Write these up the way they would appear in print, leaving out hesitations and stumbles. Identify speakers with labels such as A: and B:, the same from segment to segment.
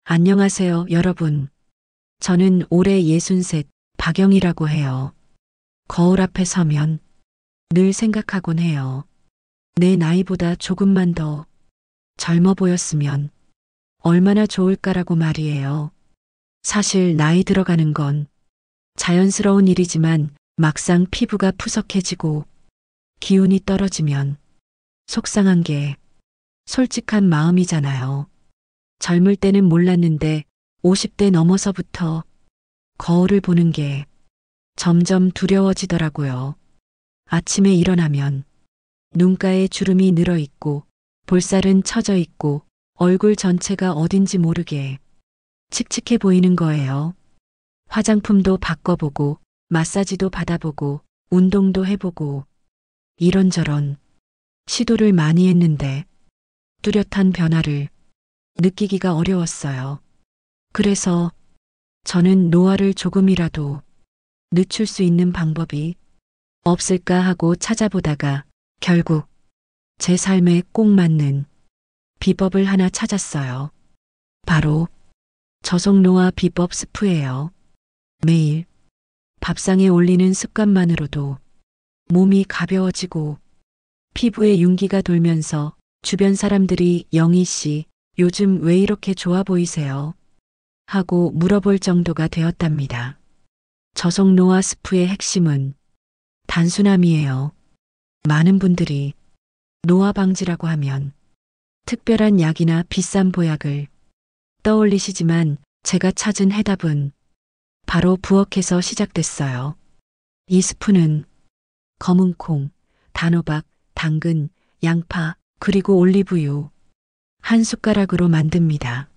A: 안녕하세요, 여러분. 저는 올해 63 박영이라고 해요. 거울 앞에 서면 늘 생각하곤 해요. 내 나이보다 조금만 더 젊어 보였으면 얼마나 좋을까라고 말이에요. 사실 나이 들어가는 건 자연스러운 일이지만 막상 피부가 푸석해지고 기운이 떨어지면 속상한 게 솔직한 마음이잖아요. 젊을 때는 몰랐는데 50대 넘어서부터 거울을 보는 게 점점 두려워지더라고요. 아침에 일어나면 눈가에 주름이 늘어 있고 볼살은 처져 있고 얼굴 전체가 어딘지 모르게 칙칙해 보이는 거예요. 화장품도 바꿔보고 마사지도 받아보고 운동도 해보고 이런저런 시도를 많이 했는데 뚜렷한 변화를 느끼기가 어려웠어요. 그래서 저는 노화를 조금이라도 늦출 수 있는 방법이 없을까 하고 찾아보다가 결국 제 삶에 꼭 맞는 비법을 하나 찾았어요. 바로 저속노화 비법 스프예요. 매일 밥상에 올리는 습관만으로도 몸이 가벼워지고 피부에 윤기가 돌면서 주변 사람들이 영희 씨, 요즘 왜 이렇게 좋아 보이세요? 하고 물어볼 정도가 되었답니다. 저속노화 스프의 핵심은 단순함이에요. 많은 분들이 노화 방지라고 하면 특별한 약이나 비싼 보약을 떠올리시지만 제가 찾은 해답은 바로 부엌에서 시작됐어요. 이 스프는 검은 콩, 단호박, 당근, 양파, 그리고 올리브유 한 숟가락으로 만듭니다.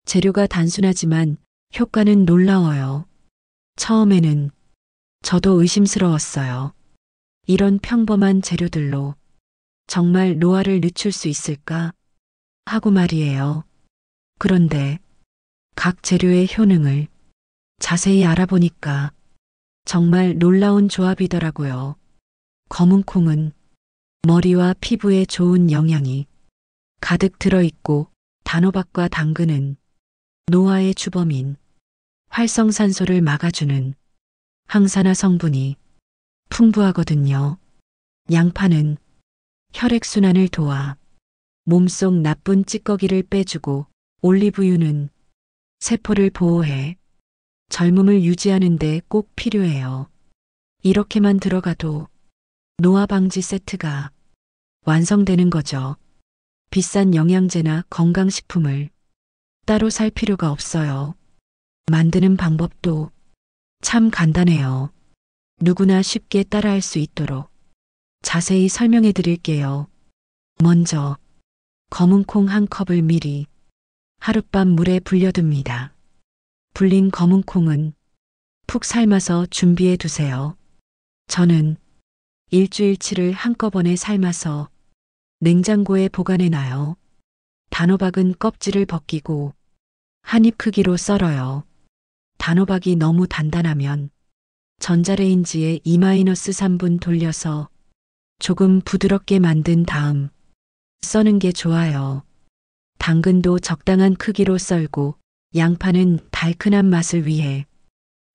A: 재료가 단순하지만 효과는 놀라워요. 처음에는 저도 의심스러웠어요. 이런 평범한 재료들로 정말 노화를 늦출 수 있을까? 하고 말이에요. 그런데 각 재료의 효능을 자세히 알아보니까 정말 놀라운 조합이더라고요. 검은 콩은 머리와 피부에 좋은 영양이 가득 들어있고 단호박과 당근은 노화의 주범인 활성산소를 막아주는 항산화 성분이 풍부하거든요. 양파는 혈액순환을 도와 몸속 나쁜 찌꺼기를 빼주고 올리브유는 세포를 보호해 젊음을 유지하는 데 꼭 필요해요. 이렇게만 들어가도 노화 방지 세트가 완성되는 거죠. 비싼 영양제나 건강식품을 따로 살 필요가 없어요. 만드는 방법도 참 간단해요. 누구나 쉽게 따라할 수 있도록 자세히 설명해 드릴게요. 먼저 검은 콩 한 컵을 미리 하룻밤 물에 불려둡니다. 불린 검은 콩은 푹 삶아서 준비해 두세요. 저는 일주일치를 한꺼번에 삶아서 냉장고에 보관해 놔요. 단호박은 껍질을 벗기고 한 입 크기로 썰어요. 단호박이 너무 단단하면 전자레인지에 2-3분 돌려서 조금 부드럽게 만든 다음 써는 게 좋아요. 당근도 적당한 크기로 썰고 양파는 달큰한 맛을 위해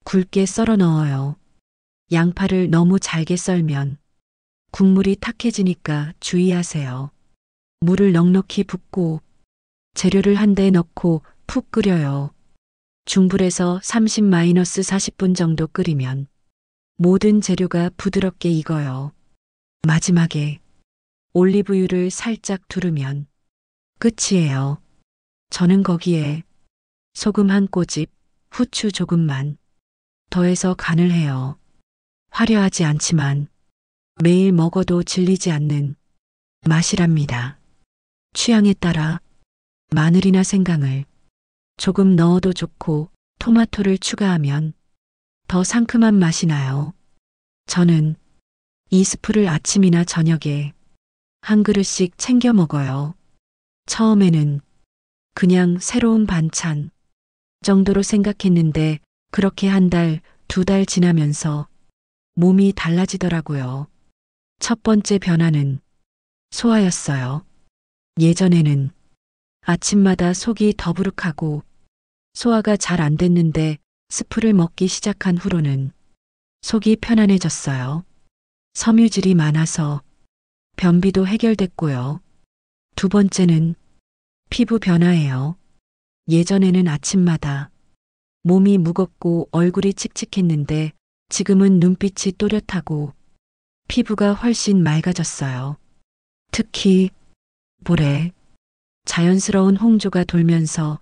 A: 굵게 썰어 넣어요. 양파를 너무 잘게 썰면 국물이 탁해지니까 주의하세요. 물을 넉넉히 붓고 재료를 한데 넣고 푹 끓여요. 중불에서 30-40분 정도 끓이면 모든 재료가 부드럽게 익어요. 마지막에 올리브유를 살짝 두르면 끝이에요. 저는 거기에 소금 한 꼬집, 후추 조금만 더해서 간을 해요. 화려하지 않지만 매일 먹어도 질리지 않는 맛이랍니다. 취향에 따라 마늘이나 생강을 조금 넣어도 좋고 토마토를 추가하면 더 상큼한 맛이 나요. 저는 이 스프를 아침이나 저녁에 한 그릇씩 챙겨 먹어요. 처음에는 그냥 새로운 반찬 정도로 생각했는데 그렇게 한 달, 2달 지나면서 몸이 달라지더라고요. 첫 번째 변화는 소화였어요. 예전에는 아침마다 속이 더부룩하고 소화가 잘 안 됐는데 스프를 먹기 시작한 후로는 속이 편안해졌어요. 섬유질이 많아서 변비도 해결됐고요. 두 번째는 피부 변화예요. 예전에는 아침마다 몸이 무겁고 얼굴이 칙칙했는데 지금은 눈빛이 또렷하고 피부가 훨씬 맑아졌어요. 특히 볼에 자연스러운 홍조가 돌면서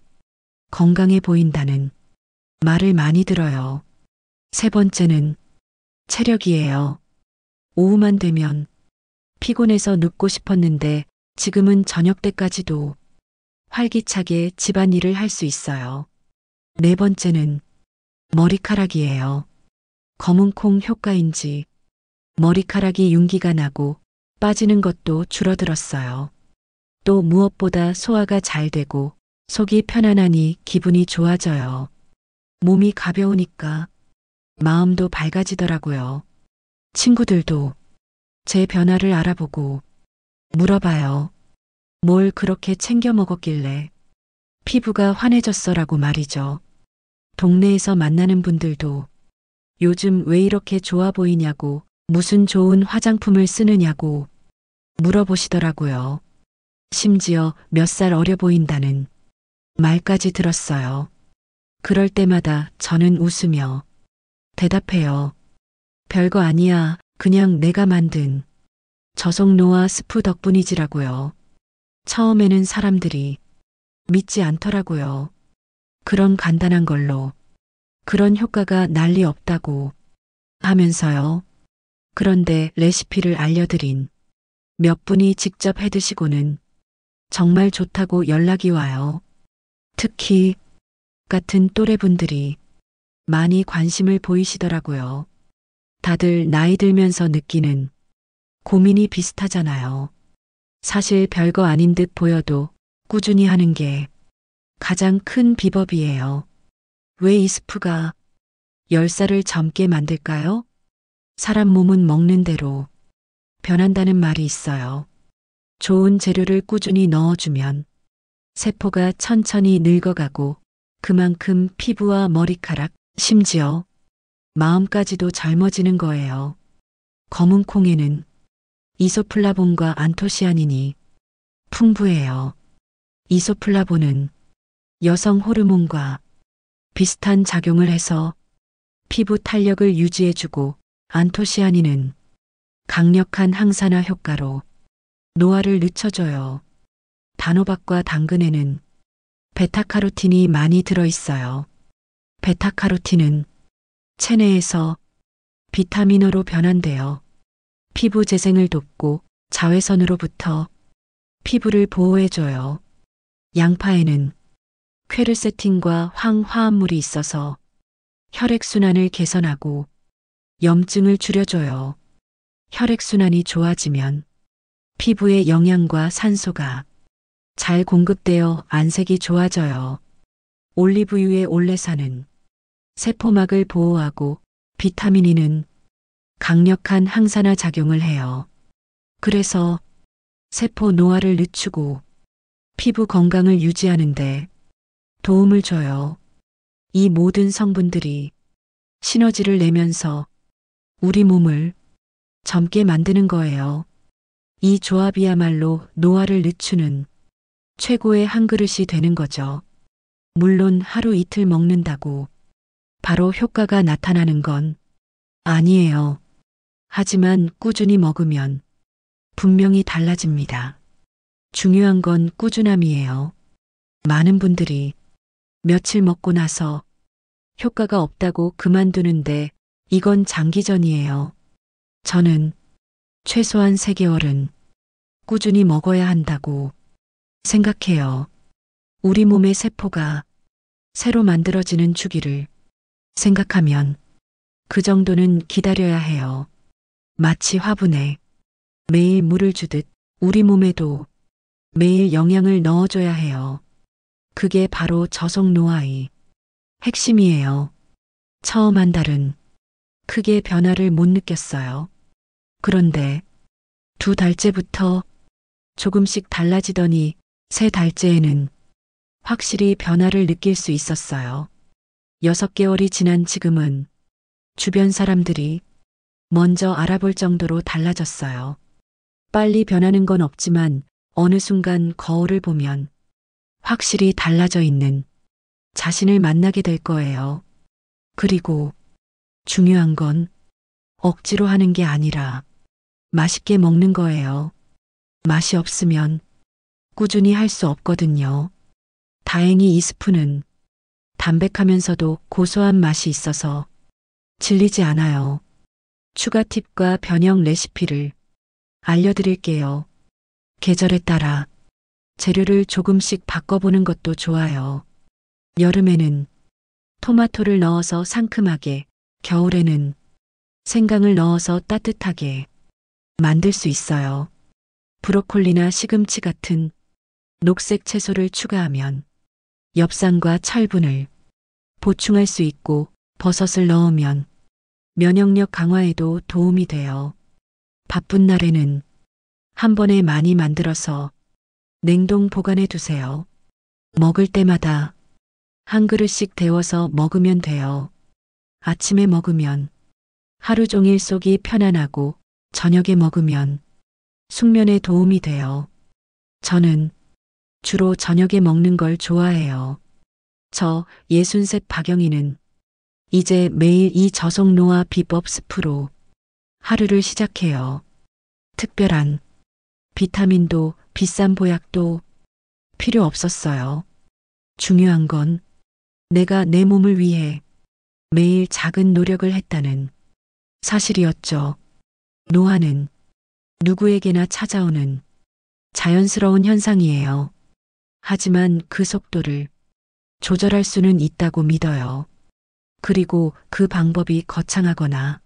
A: 건강해 보인다는 말을 많이 들어요. 세 번째는 체력이에요. 오후만 되면 피곤해서 눕고 싶었는데 지금은 저녁 때까지도 활기차게 집안일을 할 수 있어요. 네 번째는 머리카락이에요. 검은 콩 효과인지 머리카락이 윤기가 나고 빠지는 것도 줄어들었어요. 또 무엇보다 소화가 잘 되고 속이 편안하니 기분이 좋아져요. 몸이 가벼우니까 마음도 밝아지더라고요. 친구들도 제 변화를 알아보고 물어봐요. 뭘 그렇게 챙겨 먹었길래 피부가 환해졌어라고 말이죠. 동네에서 만나는 분들도 요즘 왜 이렇게 좋아 보이냐고 무슨 좋은 화장품을 쓰느냐고 물어보시더라고요. 심지어 몇 살 어려 보인다는 말까지 들었어요. 그럴 때마다 저는 웃으며 대답해요. 별거 아니야. 그냥 내가 만든 저속 노화 스프 덕분이지라고요. 처음에는 사람들이 믿지 않더라고요. 그런 간단한 걸로 그런 효과가 난리 없다고 하면서요. 그런데 레시피를 알려드린 몇 분이 직접 해 드시고는 정말 좋다고 연락이 와요. 특히 같은 또래분들이 많이 관심을 보이시더라고요. 다들 나이 들면서 느끼는 고민이 비슷하잖아요. 사실 별거 아닌 듯 보여도 꾸준히 하는 게 가장 큰 비법이에요. 왜 이 스프가 10살을 젊게 만들까요? 사람 몸은 먹는 대로 변한다는 말이 있어요. 좋은 재료를 꾸준히 넣어주면 세포가 천천히 늙어가고 그만큼 피부와 머리카락, 심지어 마음까지도 젊어지는 거예요. 검은 콩에는 이소플라본과 안토시아닌이 풍부해요. 이소플라본은 여성 호르몬과 비슷한 작용을 해서 피부 탄력을 유지해주고 안토시아닌은 강력한 항산화 효과로 노화를 늦춰줘요. 단호박과 당근에는 베타카로틴이 많이 들어있어요. 베타카로틴은 체내에서 비타민으로 변환되어 피부 재생을 돕고 자외선으로부터 피부를 보호해줘요. 양파에는 퀘르세틴과 황화합물이 있어서 혈액순환을 개선하고 염증을 줄여줘요. 혈액순환이 좋아지면 피부에 영양과 산소가 잘 공급되어 안색이 좋아져요. 올리브유의 올레산은 세포막을 보호하고 비타민 E는 강력한 항산화 작용을 해요. 그래서 세포 노화를 늦추고 피부 건강을 유지하는데 도움을 줘요. 이 모든 성분들이 시너지를 내면서 우리 몸을 젊게 만드는 거예요. 이 조합이야말로 노화를 늦추는 최고의 한 그릇이 되는 거죠. 물론 하루 이틀 먹는다고 바로 효과가 나타나는 건 아니에요. 하지만 꾸준히 먹으면 분명히 달라집니다. 중요한 건 꾸준함이에요. 많은 분들이 며칠 먹고 나서 효과가 없다고 그만두는데 이건 장기전이에요. 저는 최소한 3개월은 꾸준히 먹어야 한다고 생각해요. 우리 몸의 세포가 새로 만들어지는 주기를 생각하면 그 정도는 기다려야 해요. 마치 화분에 매일 물을 주듯 우리 몸에도 매일 영양을 넣어줘야 해요. 그게 바로 저속 노화의 핵심이에요. 처음 한 달은 크게 변화를 못 느꼈어요. 그런데 2달째부터 조금씩 달라지더니 3달째에는 확실히 변화를 느낄 수 있었어요. 6개월이 지난 지금은 주변 사람들이 먼저 알아볼 정도로 달라졌어요. 빨리 변하는 건 없지만 어느 순간 거울을 보면 확실히 달라져 있는 자신을 만나게 될 거예요. 그리고 중요한 건 억지로 하는 게 아니라 맛있게 먹는 거예요. 맛이 없으면 꾸준히 할 수 없거든요. 다행히 이 스프는 담백하면서도 고소한 맛이 있어서 질리지 않아요. 추가 팁과 변형 레시피를 알려드릴게요. 계절에 따라 재료를 조금씩 바꿔보는 것도 좋아요. 여름에는 토마토를 넣어서 상큼하게, 겨울에는 생강을 넣어서 따뜻하게 만들 수 있어요. 브로콜리나 시금치 같은 녹색 채소를 추가하면 엽산과 철분을 보충할 수 있고 버섯을 넣으면 면역력 강화에도 도움이 돼요. 바쁜 날에는 한 번에 많이 만들어서 냉동 보관해 두세요. 먹을 때마다 한 그릇씩 데워서 먹으면 돼요. 아침에 먹으면 하루 종일 속이 편안하고 저녁에 먹으면 숙면에 도움이 돼요. 저는 주로 저녁에 먹는 걸 좋아해요. 저 63 박영희는 이제 매일 이 저속 노화 비법 스프로 하루를 시작해요. 특별한 비타민도 비싼 보약도 필요 없었어요. 중요한 건 내가 내 몸을 위해 매일 작은 노력을 했다는 사실이었죠. 노화는 누구에게나 찾아오는 자연스러운 현상이에요. 하지만 그 속도를 조절할 수는 있다고 믿어요. 그리고 그 방법이 거창하거나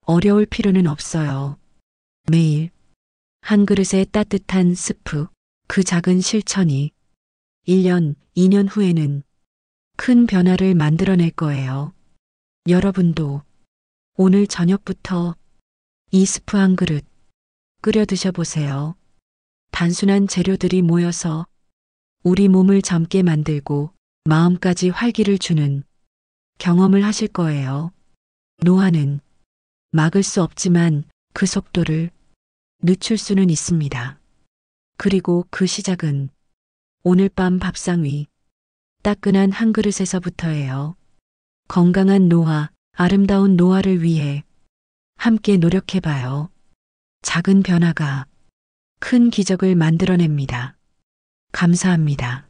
A: 어려울 필요는 없어요. 매일 한 그릇의 따뜻한 스프, 그 작은 실천이 1년, 2년 후에는 큰 변화를 만들어낼 거예요. 여러분도 오늘 저녁부터 이 스프 한 그릇 끓여 드셔보세요. 단순한 재료들이 모여서 우리 몸을 젊게 만들고 마음까지 활기를 주는 경험을 하실 거예요. 노화는 막을 수 없지만 그 속도를 늦출 수는 있습니다. 그리고 그 시작은 오늘 밤 밥상 위 따끈한 한 그릇에서부터예요. 건강한 노화, 아름다운 노화를 위해 함께 노력해봐요. 작은 변화가 큰 기적을 만들어냅니다. 감사합니다.